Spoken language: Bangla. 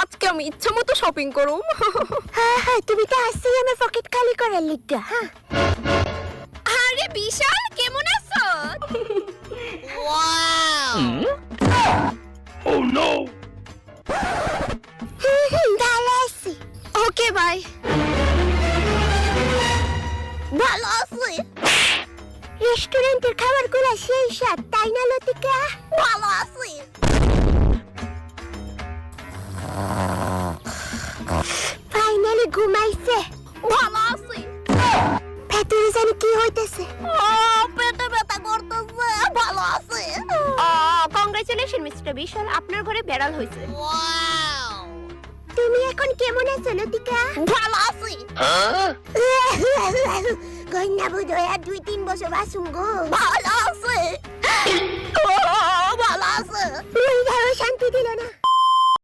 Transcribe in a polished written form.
আজকে আমি ইচ্ছা মতো শপিং করুম। হ্যাঁ তুমি তো আসছেই আমার পকেট খালি করার লিগা। হ্যাঁ আরে বিশাল, কেমন আছো? ওয়াও! Oh no! ভালো আছি। Okay bye. ভালো আছি। রেস্টুরেন্টের খাবারগুলো সেই স্বাদ, তাই না লতিকা? ভালো আছি। ফাইনালি ঘুমাইছে। ভালো আছি। ভেতরে জানি কি হইতেছে। পেটে ব্যথা করতেছে। ভালো আছে। কংগ্রেচুলেশন মিস্টার বিশাল, আপনার ঘরে বেড়াল হয়েছে। ওয়াও! তুমি এখন কেমন আছো লতিকা? ভালো আছি। কন্যা বোধ হয় আর 2-3 বছর বাসুম গো। ভালো আছে। ভালো আছে। ওই শান্তি দিল না।